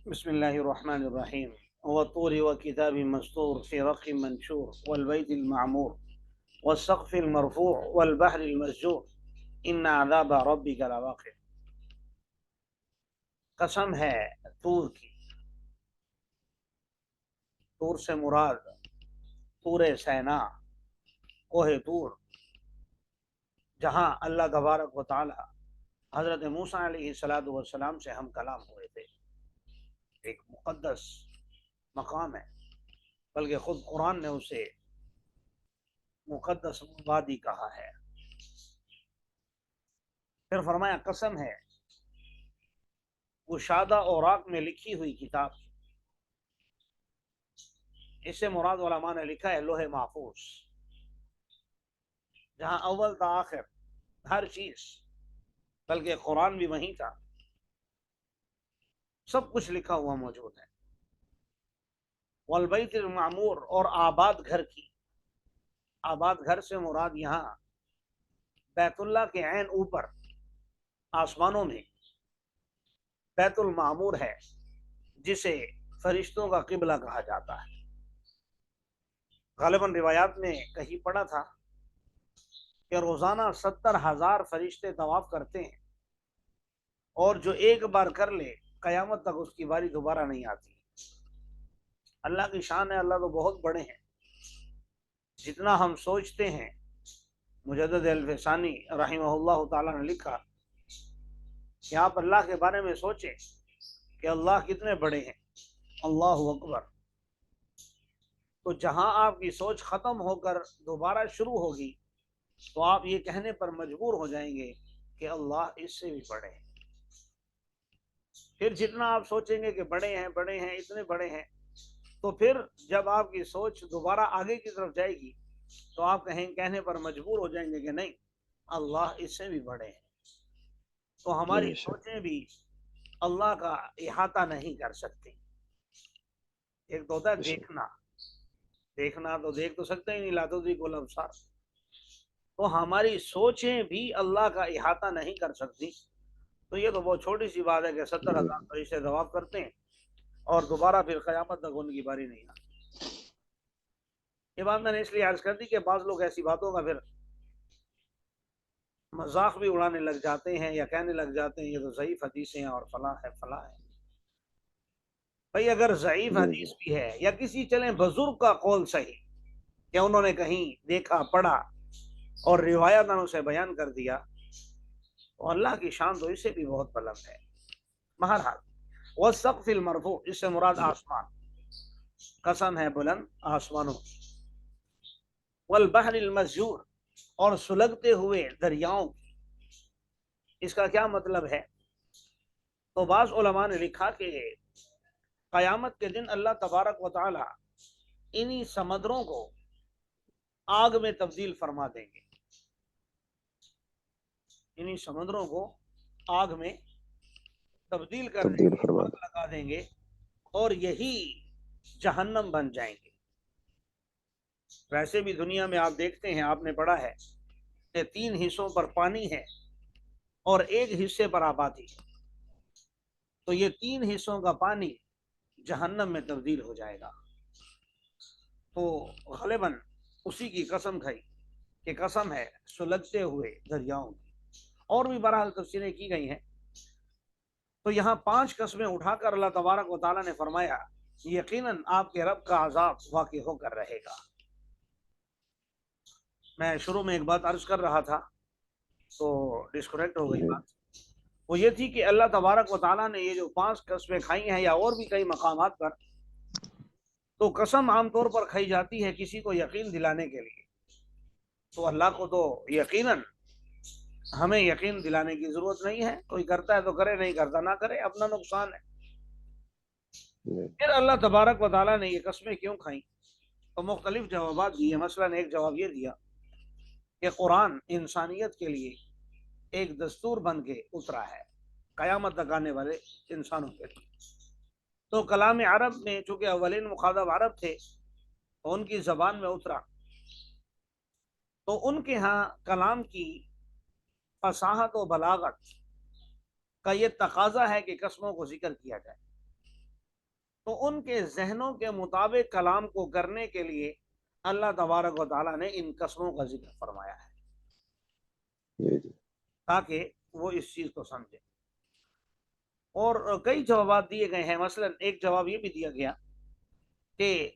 بسم الله الرحمن الرحيم. والطور وكتاب مسطور في رق منشور والبيت المعمور والسقف المرفوع والبحر المسجور إن عذاب ربك لواقع. قسم ہے طور کی. طور سے مراد طور سینا، کوہ طور، جہاں اللہ تبارک و تعالی حضرت موسیٰ علیہ السلام سے ہم کلام ہوئے تھے. ایک مقدس مقام ہے، بلکہ خود قرآن نے اسے مقدس وادی کہا ہے. پھر فرمایا قسم ہے کشادہ اوراق میں لکھی ہوئی کتاب. اس سے مراد علماء نے لکھا ہے لوح محفوظ، جہاں اول تا آخر ہر چیز، بلکہ قرآن بھی وہیں تھا، سب کچھ لکھا ہوا موجود ہے. والبیت المعمور، اور آباد گھر کی. آباد گھر سے مراد یہاں بیت اللہ کے عین اوپر آسمانوں میں بیت المعمور ہے، جسے فرشتوں کا قبلہ کہا جاتا ہے. غالباً روایات میں کہیں پڑھا تھا کہ روزانہ 70,000 فرشتے طواف کرتے ہیں، اور جو ایک بار کر لے قیامت تک اس کی باری دوبارہ نہیں آتی. اللہ کی شان ہے، اللہ تو بہت بڑے ہیں، جتنا ہم سوچتے ہیں. مجدد الفسانی رحمہ اللہ تعالیٰ نے لکھا کہ آپ اللہ کے بارے میں سوچیں کہ اللہ کتنے بڑے ہیں. اللہ اکبر. تو جہاں آپ کی سوچ ختم ہو کر دوبارہ شروع ہوگی تو آپ یہ کہنے پر مجبور ہو جائیں گے کہ اللہ اس سے بھی بڑے ہیں. پھر جتنا آپ سوچیں گے کہ بڑے ہیں بڑے ہیں اتنے بڑے ہیں، تو پھر جب آپ کی سوچ دوبارہ آگے کی طرف جائے گی تو آپ کہنے پر مجبور ہو جائیں گے کہ نہیں، اللہ اس سے بھی بڑے ہیں. تو ہماری بے شک. سوچیں بھی اللہ کا احاطہ نہیں کر سکتی. ایک تو ہوتا ہے بے شک. دیکھنا تو دیکھ تو سکتے ہی نہیں، لا تدرک الابصار. تو ہماری سوچیں بھی اللہ کا احاطہ نہیں کر سکتی. تو یہ تو بہت چھوٹی سی بات ہے کہ 70,000 فرشتے طواف کرتے ہیں اور دوبارہ پھر قیامت تک ان کی باری نہیں آتی. یہ بات میں نے اس لیے عرض کر دی کہ بعض لوگ ایسی باتوں کا پھر مذاق بھی اڑانے لگ جاتے ہیں یا کہنے لگ جاتے ہیں یہ تو ضعیف حدیثیں ہیں اور فلاں ہے فلاں ہے. بھئی اگر ضعیف جی جی. حدیث بھی ہے یا کسی چلیں بزرگ کا قول صحیح کہ انہوں نے کہیں دیکھا پڑھا اور روایتوں سے بیان کر دیا، تو اللہ کی شان تو اسے بھی بہت بلند ہے. بہرحال والسقف المرفوع، اس سے مراد آسمان. قسم ہے بلند آسمانوں. والبحر المسجور، اور سلگتے ہوئے دریاؤں. اس کا کیا مطلب ہے؟ تو بعض علماء نے لکھا کہ قیامت کے دن اللہ تبارک و تعالی انہی سمندروں کو آگ میں تبدیل فرما دیں گے. انہی سمندروں کو آگ میں تبدیل کر دیں تبدیل گے، فرما آگ لگا دیں گے، اور یہی جہنم بن جائیں گے. ویسے بھی دنیا میں آپ دیکھتے ہیں، آپ نے پڑھا ہے کہ 3 حصوں پر پانی ہے اور ایک حصے پر آبادی ہے. تو یہ 3 حصوں کا پانی جہنم میں تبدیل ہو جائے گا. تو غالباً اسی کی قسم کھائی کہ قسم ہے سلگتے ہوئے دریاؤں کی. اور بھی بہرحال تفسیریں کی گئی ہیں. تو یہاں 5 قسمیں اٹھا کر اللہ تبارک و تعالیٰ نے فرمایا یقیناً آپ کے رب کا عذاب واقع ہو کر رہے گا. میں شروع میں ایک بات عرض کر رہا تھا تو ڈسکنیکٹ ہو گئی جی. بات. وہ یہ تھی کہ اللہ تبارک و تعالیٰ نے یہ جو 5 قسمیں کھائی ہیں یا اور بھی کئی مقامات پر، تو قسم عام طور پر کھائی جاتی ہے کسی کو یقین دلانے کے لیے. تو اللہ کو تو یقیناً ہمیں یقین دلانے کی ضرورت نہیں ہے. کوئی کرتا ہے تو کرے، نہیں کرتا نہ کرے، اپنا نقصان ہے. جی. پھر اللہ تبارک و تعالیٰ نے یہ قسمیں کیوں کھائیں؟ تو مختلف جوابات دیے. مثلاً ایک جواب یہ دیا کہ قرآن انسانیت کے لیے ایک دستور بن کے اترا ہے قیامت تک آنے والے انسانوں کے لیے. تو کلام عرب میں چونکہ اولین مخاطب عرب تھے تو ان کی زبان میں اترا، تو ان کے ہاں کلام کی فصاحت و بلاغت کا یہ تقاضا ہے کہ قسموں کو ذکر کیا جائے. تو ان کے ذہنوں کے مطابق کلام کو کرنے کے لیے اللہ تبارک و تعالیٰ نے ان قسموں کا ذکر فرمایا ہے جی جی تاکہ وہ اس چیز کو سمجھے. اور کئی جوابات دیے گئے ہیں. مثلا ایک جواب یہ بھی دیا گیا کہ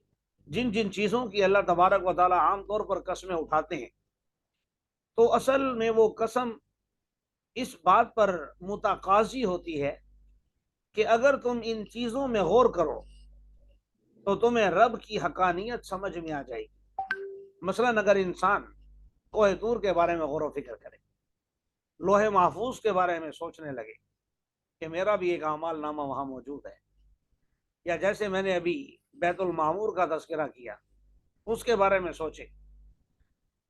جن جن چیزوں کی اللہ تبارک و تعالیٰ عام طور پر قسمیں اٹھاتے ہیں تو اصل میں وہ قسم اس بات پر متقاضی ہوتی ہے کہ اگر تم ان چیزوں میں غور کرو تو تمہیں رب کی حقانیت سمجھ میں آ جائے گی. مثلا اگر انسان کوہ طور کے بارے میں غور و فکر کرے، لوح محفوظ کے بارے میں سوچنے لگے کہ میرا بھی ایک اعمال نامہ وہاں موجود ہے، یا جیسے میں نے ابھی بیت المعمور کا تذکرہ کیا اس کے بارے میں سوچے.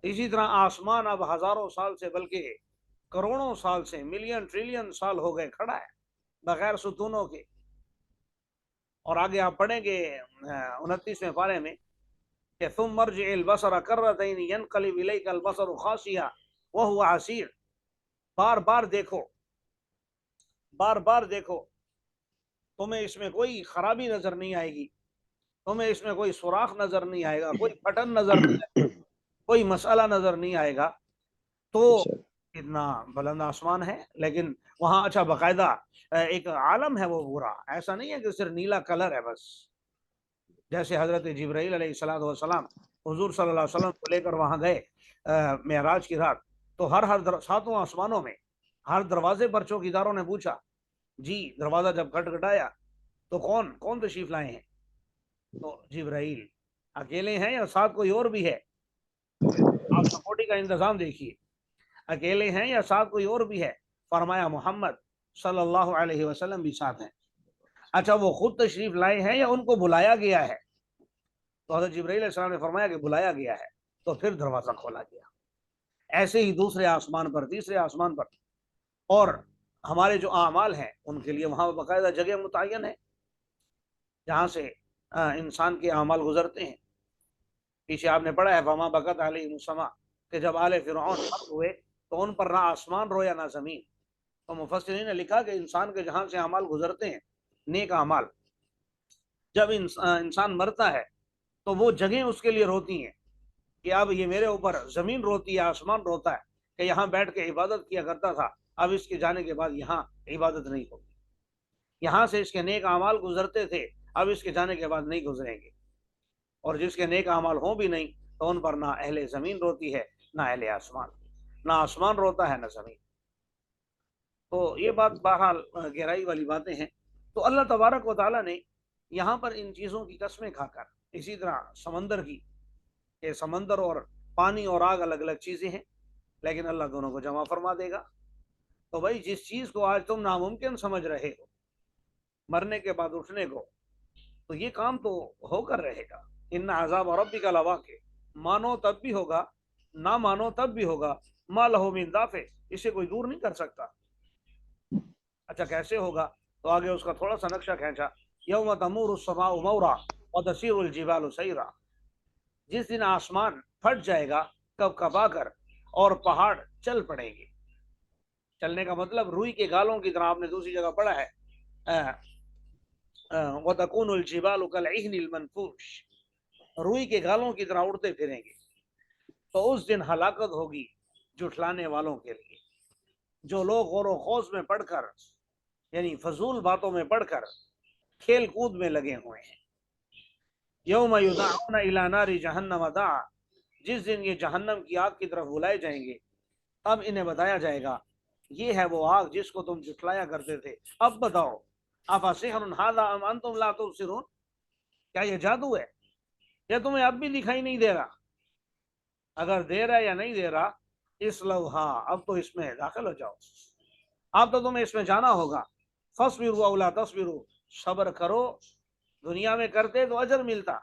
اسی طرح آسمان اب ہزاروں سال سے بلکہ کروڑوں سال سے ملین ٹریلین سال ہو گئے کھڑا ہے بغیر ستونوں کے. اور آگے آپ پڑھیں گے 29ویں پارے میں کہ ثم مرجع البصر کرتین ينقلب الیک البصر خاسئا وهو حسیر. بار بار دیکھو، بار بار دیکھو، تمہیں اس میں کوئی خرابی نظر نہیں آئے گی، تمہیں اس میں کوئی سوراخ نظر نہیں آئے گا، کوئی بٹن نظر نہیں آئے گا، کوئی مسئلہ نظر نہیں آئے گا. تو اچھا اتنا بلند آسمان ہے لیکن وہاں اچھا باقاعدہ ایک عالم ہے وہ پورا، ایسا نہیں ہے کہ صرف نیلا کلر ہے بس. جیسے حضرت جبرائیل علیہ الصلوۃ والسلام حضور صلی اللہ علیہ وسلم کو لے کر وہاں گئے معراج کی رات، تو ہر ساتوں آسمانوں میں ہر دروازے پر چوکیداروں نے پوچھا، جی دروازہ جب کھٹکھٹایا تو کون کون تشریف لائے ہیں؟ تو جبرائیل. اکیلے ہیں یا ساتھ کوئی اور بھی ہے؟ آپ سپورٹی کا انتظام دیکھیے، اکیلے ہیں یا ساتھ کوئی اور بھی ہے؟ فرمایا محمد صلی اللہ علیہ وسلم بھی ساتھ ہیں. اچھا وہ خود تشریف لائے ہیں یا ان کو بلایا گیا ہے؟ تو حضرت جبرائیل علیہ السلام نے فرمایا کہ بلایا گیا ہے. تو پھر دروازہ کھولا گیا. ایسے ہی دوسرے آسمان پر، تیسرے آسمان پر. اور ہمارے جو اعمال ہیں ان کے لیے وہاں باقاعدہ جگہ متعین ہے جہاں سے انسان کے اعمال گزرتے ہیں. پیچھے آپ نے پڑھا ہے فما بکت علیہم السماء کہ جب آل فرعون غرق ہوئے تو ان پر نہ آسمان رویا نہ زمین. تو مفسرین نے لکھا کہ انسان کے جہاں سے اعمال گزرتے ہیں نیک اعمال، جب انسان مرتا ہے تو وہ جگہیں اس کے لیے روتی ہیں کہ اب یہ میرے اوپر زمین روتی ہے، آسمان روتا ہے کہ یہاں بیٹھ کے عبادت کیا کرتا تھا، اب اس کے جانے کے بعد یہاں عبادت نہیں ہوگی. یہاں سے اس کے نیک اعمال گزرتے تھے، اب اس کے جانے کے بعد نہیں گزریں گے. اور جس کے نیک اعمال ہوں بھی نہیں تو ان پر نہ اہل زمین روتی ہے نہ اہل آسمان، نہ آسمان روتا ہے نہ زمین. تو یہ بات بہرحال گہرائی والی باتیں ہیں. تو اللہ تبارک و تعالیٰ نے یہاں پر ان چیزوں کی قسمیں کھا کر، اسی طرح سمندر کی کہ سمندر اور پانی اور آگ الگ الگ چیزیں ہیں لیکن اللہ دونوں کو جمع فرما دے گا. تو بھائی جس چیز کو آج تم ناممکن سمجھ رہے ہو مرنے کے بعد اٹھنے کو، تو یہ کام تو ہو کر رہے گا. ان عذاب ربک لواقع، مانو تب بھی ہوگا، نہ مانو تب بھی ہوگا. ما لہ من دافع، اسے کوئی دور نہیں کر سکتا. اچھا کیسے ہوگا؟ تو آگے اس کا تھوڑا سا نقشہ کھینچا. یوم تمور السماء مورا وتسیر الجبال سیرا، جس دن آسمان پھٹ جائے گا کب کبا کر اور پہاڑ چل پڑیں گے. چلنے کا مطلب روئی کے گالوں کی طرح، آپ نے دوسری جگہ پڑھا ہے وَتَكُونُ الْجِبَالُ كَالْعِهْنِ الْمَنْفُوشِ، روئی کے گالوں کی طرح اڑتے پھریں گے. تو اس دن ہلاکت ہوگی جھٹلانے والوں کے لیے، جو لوگ غور و خوض میں پڑھ کر یعنی فضول باتوں میں پڑھ کر کھیل کود میں لگے ہوئے ہیں. یوم یدعون الی نار جہنم دعا، جس دن یہ جہنم کی آگ کی طرف بلائے جائیں گے اب انہیں بتایا جائے گا یہ ہے وہ آگ جس کو تم جھٹلایا کرتے تھے. اب بتاؤ افسحر ھذا ام انتم لا تبصرون، کیا یہ جادو ہے یا تمہیں اب بھی دکھائی نہیں دے رہا؟ اگر دے رہا یا نہیں دے رہا، اصلوھا، اب تو اس میں داخل ہو جاؤ، اب تو تمہیں اس میں جانا ہوگا. فاصبروا او لا تصبروا، صبر کرو، دنیا میں کرتے تو اجر ملتا،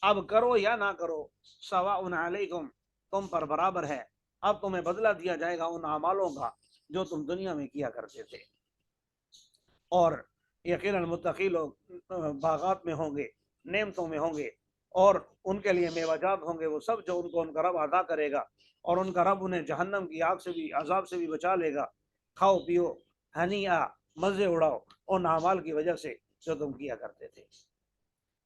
اب کرو یا نہ کرو، سواء علیکم، تم پر برابر ہے، اب تمہیں بدلہ دیا جائے گا ان اعمالوں کا جو تم دنیا میں کیا کرتے تھے. اور یقیناً متقی لوگ باغات میں ہوں گے، نعمتوں میں ہوں گے، اور ان کے لیے میوجات ہوں گے وہ سب جو ان کو ان کا رب عطا کرے گا، اور ان کا رب انہیں جہنم کی آگ سے بھی، عذاب سے بھی بچا لے گا. کھاؤ پیو ہنیٰ، مزے اڑاؤ ان اعمال کی وجہ سے جو تم کیا کرتے تھے.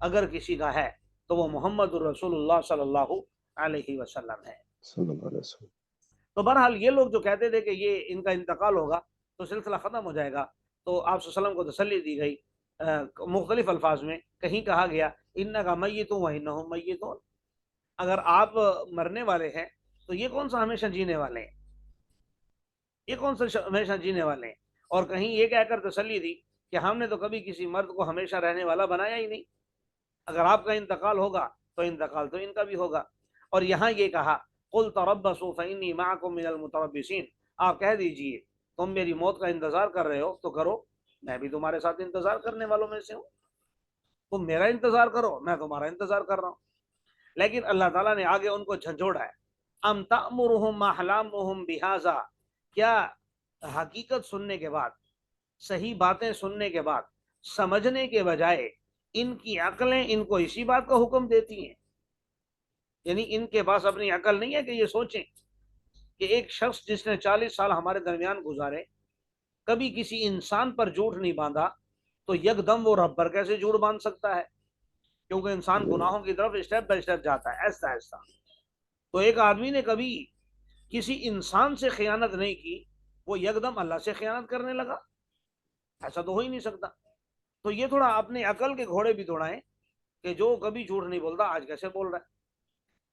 اگر کسی کا ہے تو وہ محمد الرسول اللہ صلی اللہ علیہ وسلم ہے۔ صلی اللہ علیہ وسلم۔ تو بہرحال یہ لوگ جو کہتے تھے کہ یہ ان کا انتقال ہوگا تو سلسلہ ختم ہو جائے گا، تو آپ صلی اللہ علیہ وسلم کو تسلی دی گئی مختلف الفاظ میں۔ کہیں کہا گیا انکا میتون وانہم میتون، اگر آپ مرنے والے ہیں تو یہ کون سا ہمیشہ جینے والے ہیں، یہ کون سا ہمیشہ جینے والے ہیں۔ اور کہیں یہ کہہ کر تسلی دی کہ ہم نے تو کبھی کسی مرد کو ہمیشہ رہنے والا بنایا ہی نہیں، اگر آپ کا انتقال ہوگا تو انتقال تو ان کا بھی ہوگا۔ اور یہاں یہ کہا قل تربصوا فإني معكم من المتربصين، آپ کہہ دیجئے تم میری موت کا انتظار کر رہے ہو تو کرو، میں بھی تمہارے ساتھ انتظار کرنے والوں میں سے ہوں، تم میرا انتظار کرو میں تمہارا انتظار کر رہا ہوں۔ لیکن اللہ تعالیٰ نے آگے ان کو جھنجھوڑا ہے، ام تأمرهم احلامهم بهذا، کیا حقیقت سننے کے بعد، صحیح باتیں سننے کے بعد، سمجھنے کے بجائے ان کی عقلیں ان کو اسی بات کا حکم دیتی ہیں؟ یعنی ان کے پاس اپنی عقل نہیں ہے کہ یہ سوچیں کہ ایک شخص جس نے 40 سال ہمارے درمیان گزارے کبھی کسی انسان پر جھوٹ نہیں باندھا تو یک دم وہ رب پر کیسے جھوٹ باندھ سکتا ہے؟ کیونکہ انسان گناہوں کی طرف اسٹیپ بائی اسٹیپ جاتا ہے ایسا ایسا۔ تو ایک آدمی نے کبھی کسی انسان سے خیانت نہیں کی، وہ یک دم اللہ سے خیانت کرنے لگا؟ ایسا تو ہو ہی نہیں سکتا۔ تو یہ تھوڑا اپنے عقل کے گھوڑے بھی دوڑائیں کہ جو کبھی جھوٹ نہیں بولتا آج کیسے بول رہا ہے۔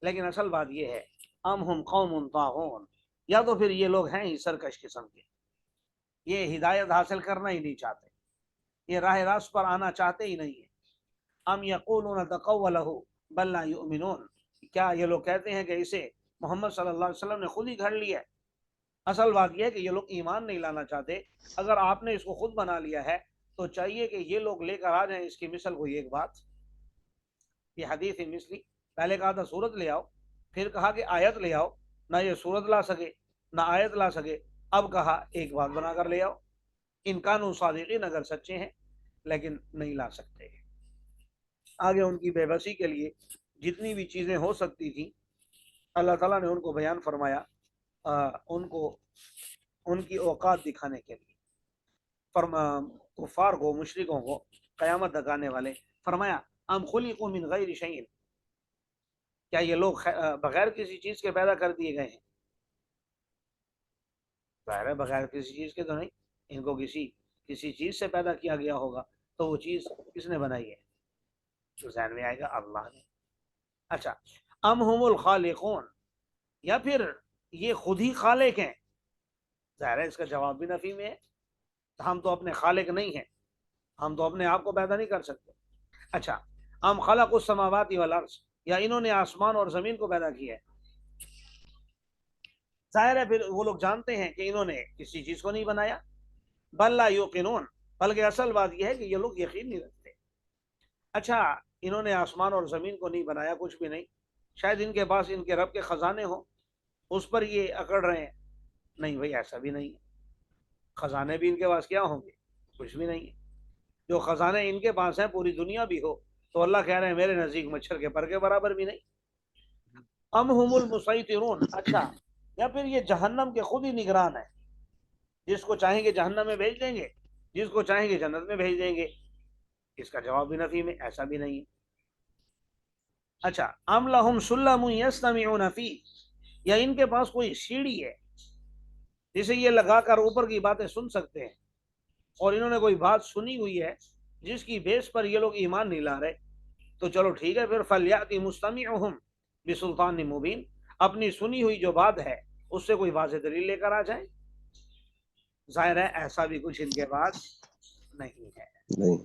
لیکن اصل بات یہ ہے ام ہم قوم طاغون، یا تو پھر یہ لوگ ہیں ہی سرکش قسم کے، یہ ہدایت حاصل کرنا ہی نہیں چاہتے، یہ راہ راست پر آنا چاہتے ہی نہیں ہیں۔ ام یقولون تقولہ بل لا یؤمنون، کیا یہ لوگ کہتے ہیں کہ اسے محمد صلی اللہ علیہ وسلم نے خود ہی گھڑ لیا ہے؟ اصل بات یہ ہے کہ یہ لوگ ایمان نہیں لانا چاہتے۔ اگر آپ نے اس کو خود بنا لیا ہے تو چاہیے کہ یہ لوگ لے کر آ جائیں اس کی مثل کوئی ایک بات، یہ حدیث مثلی، پہلے کہا تھا صورت لے آؤ، پھر کہا کہ آیت لے آؤ، نہ یہ صورت لا سکے نہ آیت لا سکے، اب کہا ایک بات بنا کر لے آؤ، ان کانوا صادقین، اگر سچے ہیں، لیکن نہیں لا سکتے۔ آگے ان کی بے بسی کے لیے جتنی بھی چیزیں ہو سکتی تھیں اللہ تعالیٰ نے ان کو بیان فرمایا، ان کو ان کی اوقات دکھانے کے لیے، کفار کو، مشرکوں کو، قیامت دکھانے والے، فرمایا ام خلقوا من غیر شیء، کیا یہ لوگ بغیر کسی چیز کے پیدا کر دیے گئے ہیں؟ ظاہر ہے بغیر کسی چیز کے تو نہیں، ان کو کسی چیز سے پیدا کیا گیا ہوگا، تو وہ چیز کس نے بنائی ہے؟ تو ذہن میں آئے گا اللہ نے۔ اچھا، ام ہم الخالقون، یا پھر یہ خود ہی خالق ہیں؟ ظاہر ہے اس کا جواب بھی نفی میں ہے، ہم تو اپنے خالق نہیں ہیں، ہم تو اپنے آپ کو پیدا نہیں کر سکتے۔ اچھا، ام خلق السماوات والارض، یا انہوں نے آسمان اور زمین کو پیدا کیا ہے؟ ظاہر ہے پھر وہ لوگ جانتے ہیں کہ انہوں نے کسی چیز کو نہیں بنایا۔ بل لا یوقنون، بلکہ اصل بات یہ ہے کہ یہ لوگ یقین نہیں رکھتے۔ اچھا، انہوں نے آسمان اور زمین کو نہیں بنایا، کچھ بھی نہیں، شاید ان کے پاس ان کے رب کے خزانے ہوں، اس پر یہ اکڑ رہے ہیں؟ نہیں بھائی، ایسا بھی نہیں ہے، خزانے بھی ان کے پاس کیا ہوں گے؟ کچھ بھی نہیں ہے۔ جو خزانے ان کے پاس ہیں پوری دنیا بھی ہو تو اللہ کہہ رہے ہیں میرے نزدیک مچھر کے پر کے برابر بھی نہیں۔ ام ہم المسیطرون، اچھا، یا پھر یہ جہنم کے خود ہی نگران ہیں، جس کو چاہیں گے جہنم میں بھیج دیں گے، جس کو چاہیں گے جنت میں بھیج دیں گے؟ اس کا جواب بھی نفی میں، ایسا بھی نہیں ہے۔ اچھا، ام لہم سلم یستمعون فیہ، یا ان کے پاس کوئی سیڑھی ہے جسے یہ لگا کر اوپر کی باتیں سن سکتے ہیں، اور انہوں نے کوئی بات سنی ہوئی ہے جس کی بیس پر یہ لوگ ایمان نہیں لا رہے، تو چلو ٹھیک ہے پھر فلیأتی مستمعہم بسلطان مبین، اپنی سنی ہوئی جو بات ہے اس سے کوئی واضح دلیل لے کر آ جائیں۔ ظاہر ہے ایسا بھی کچھ ان کے پاس نہیں ہے۔ نہیں۔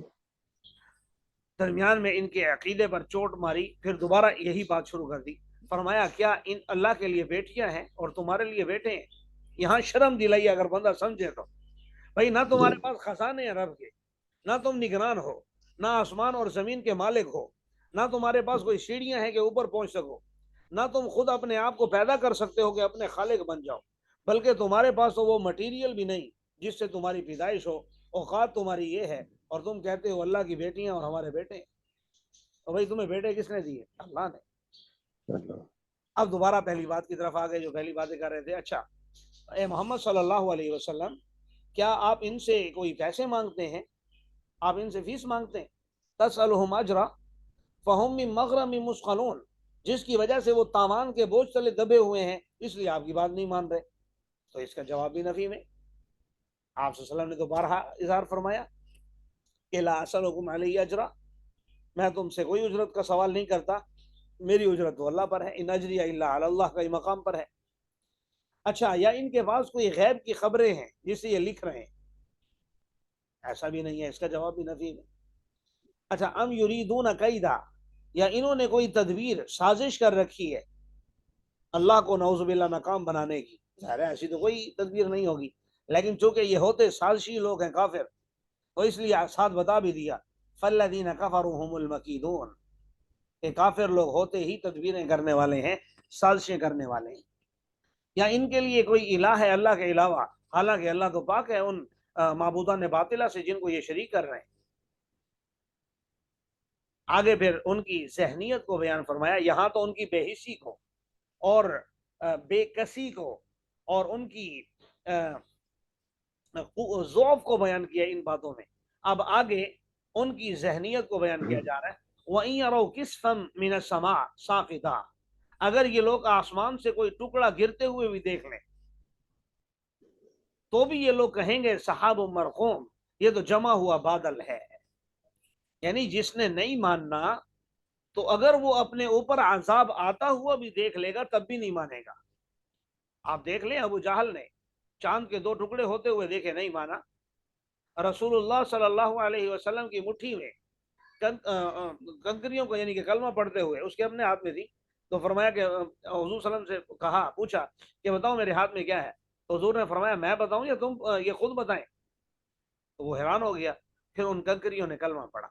درمیان میں ان کے عقیدے پر چوٹ ماری، پھر دوبارہ یہی بات شروع کر دی، فرمایا کیا ان اللہ کے لیے بیٹیاں ہیں اور تمہارے لیے بیٹے ہیں؟ یہاں شرم دلائی اگر بندہ سمجھے تو، بھائی نہ تمہارے پاس خزانے ہیں رب کے، نہ تم نگران ہو، نہ آسمان اور زمین کے مالک ہو، نہ تمہارے پاس کوئی سیڑھیاں ہیں کہ اوپر پہنچ سکو، نہ تم خود اپنے آپ کو پیدا کر سکتے ہو کہ اپنے خالق بن جاؤ، بلکہ تمہارے پاس تو وہ مٹیریل بھی نہیں جس سے تمہاری پیدائش ہو، اوقات تمہاری یہ ہے، اور تم کہتے ہو اللہ کی بیٹیاں اور ہمارے بیٹے ہیں۔ تو بھائی تمہیں بیٹے کس نے دیے؟ اللہ نے۔ اللہ۔ اب دوبارہ پہلی بات کی طرف آ گئے جو پہلی باتیں کر رہے تھے۔ اچھا، اے محمد صلی اللہ علیہ وسلم، کیا آپ ان سے کوئی پیسے مانگتے ہیں؟ آپ ان سے فیس مانگتے ہیں. تسألہم اجرا فہم من مغرم مثقلون، جس کی وجہ سے وہ تاوان کے بوجھ تلے دبے ہوئے ہیں، اس لیے آپ کی بات نہیں مان رہے. تو اس کا جواب بھی نفی میں. آپ صلی اللہ علیہ وسلم نے تو بارہا اظہار فرمایا کہ لا اسألکم علیہ اجرا، میں تم سے کوئی اجرت کا سوال نہیں کرتا، میری اجرت تو اللہ پر ہے. ان اجری الا علی اللہ کا مقام پر ہے. اچھا، یا ان کے پاس کوئی غیب کی خبریں ہیں جسے یہ لکھ رہے ہیں؟ ایسا بھی نہیں ہے. اس کا جواب بھی نفی میں. اچھا، ام یریدون کیدا، یا انہوں نے کوئی تدبیر سازش کر رکھی ہے اللہ کو نعوذ باللہ ناکام بنانے کی؟ ظاہر ہے ایسی تو کوئی تدبیر نہیں ہوگی، لیکن چونکہ یہ ہوتے سازشی لوگ ہیں کافر، تو اس لیے ساتھ بتا بھی دیا فالذین کفروا هم المکیدون، کہ کافر لوگ ہوتے ہی تدبیریں کرنے والے ہیں، سازشیں کرنے والے ہیں. یا ان کے لیے کوئی الہ ہے اللہ کے علاوہ، حالانکہ اللہ تو پاک ہے ان معبودان باطلہ سے جن کو یہ شریک کر رہے ہیں. آگے پھر ان کی ذہنیت کو بیان فرمایا. یہاں تو ان کی بے حسی کو اور بے کسی کو اور ان کی ضعف کو بیان کیا ان باتوں میں. اب آگے ان کی ذہنیت کو بیان کیا جا رہا ہے. وَإِن يَرَوْا كِسْفًا مِنَ السَّمَاءِ سَاقِطًا، اگر یہ لوگ آسمان سے کوئی ٹکڑا گرتے ہوئے بھی دیکھ لیں تو بھی یہ لوگ کہیں گے سحاب مرقوم، یہ تو جمع ہوا بادل ہے. یعنی جس نے نہیں ماننا تو اگر وہ اپنے اوپر عذاب آتا ہوا بھی دیکھ لے گا تب بھی نہیں مانے گا. آپ دیکھ لیں ابو جہل نے چاند کے 2 ٹکڑے ہوتے ہوئے دیکھے، نہیں مانا. رسول اللہ صلی اللہ علیہ وسلم کی مٹھی میں کنکریوں کو یعنی کہ کلمہ پڑھتے ہوئے اس کے اپنے ہاتھ میں تھی، تو فرمایا کہ حضور صلی اللہ علیہ وسلم سے کہا، پوچھا کہ بتاؤ میرے ہاتھ میں کیا ہے؟ تو حضور نے فرمایا میں بتاؤں یا تم یہ خود بتائیں؟ تو وہ حیران ہو گیا. پھر ان کنکریوں نے کلمہ پڑھا.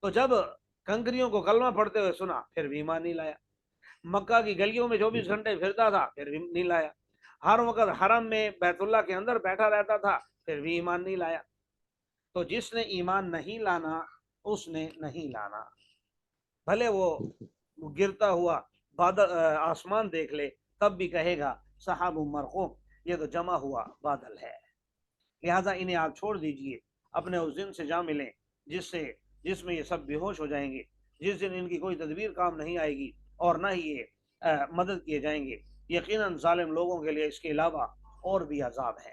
تو جب کنکریوں کو کلمہ پڑھتے ہوئے سنا پھر بھی ایمان نہیں لایا. مکہ کی گلیوں میں 24 گھنٹے پھرتا تھا پھر بھی نہیں لایا. ہر وقت حرم میں بیت اللہ کے اندر بیٹھا رہتا تھا پھر بھی ایمان نہیں لایا. تو جس نے ایمان نہیں لانا اس نے نہیں لانا، بھلے وہ گرتا ہوا بادل آسمان دیکھ لے تب بھی کہے گا سحاب مرقوم، یہ تو جمع ہوا بادل ہے. لہذا انہیں آپ چھوڑ دیجئے، اپنے اس دن سے جا ملیں جس میں یہ سب بے ہوش ہو جائیں گے، جس دن ان کی کوئی تدبیر کام نہیں آئے گی اور نہ ہی یہ مدد کیے جائیں گے. یقیناً ظالم لوگوں کے لیے اس کے علاوہ اور بھی عذاب ہے.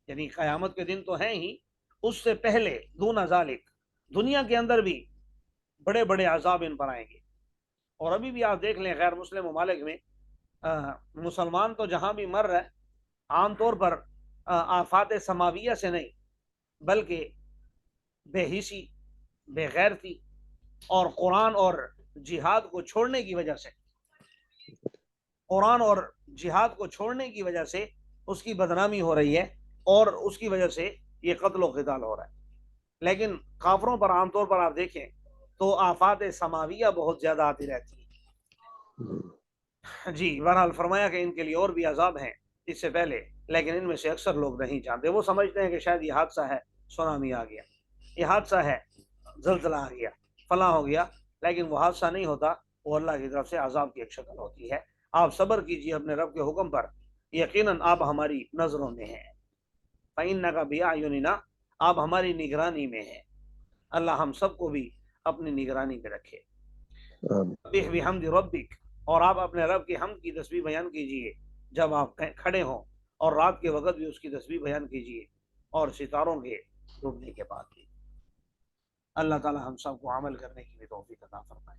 یعنی قیامت کے دن تو ہیں ہی، اس سے پہلے دون ذالک دنیا کے اندر بھی بڑے بڑے عذاب ان پر آئیں گے. اور ابھی بھی آپ دیکھ لیں غیر مسلم ممالک میں مسلمان تو جہاں بھی مر رہا ہے عام طور پر آفات سماویہ سے نہیں بلکہ بے حسی، بے غیرتی اور قرآن اور جہاد کو چھوڑنے کی وجہ سے، قرآن اور جہاد کو چھوڑنے کی وجہ سے اس کی بدنامی ہو رہی ہے اور اس کی وجہ سے یہ قتل و قتال ہو رہا ہے. لیکن کافروں پر عام طور پر آپ دیکھیں تو آفات سماویہ بہت زیادہ آتی رہتی ہیں. جی بہرحال فرمایا کہ ان کے لیے اور بھی عذاب ہیں اس سے پہلے، لیکن ان میں سے اکثر لوگ نہیں جانتے. وہ سمجھتے ہیں کہ شاید یہ حادثہ ہے، سونامی آ گیا، یہ حادثہ ہے، زلزلہ آ گیا، فلاں ہو گیا، لیکن وہ حادثہ نہیں ہوتا، وہ اللہ کی طرف سے عذاب کی ایک شکل ہوتی ہے. آپ صبر کیجئے اپنے رب کے حکم پر، یقیناً آپ ہماری نظروں میں ہیں. فَإِنَّكَ بِأَعْيُنِنَا، آپ ہماری نگرانی میں ہیں. اللہ ہم سب کو بھی اپنی نگرانی میں رکھے. بِحَمْدِ رَبِّكَ، اور آپ اپنے رب کی حمد کی تسبیح بیان کیجئے جب آپ کھڑے ہوں، اور رات کے وقت بھی اس کی تسبیح بیان کیجئے، اور ستاروں کے ڈوبنے کے بعد بھی. اللہ تعالی ہم سب کو عمل کرنے کی بھی توفیق عطا فرمائے.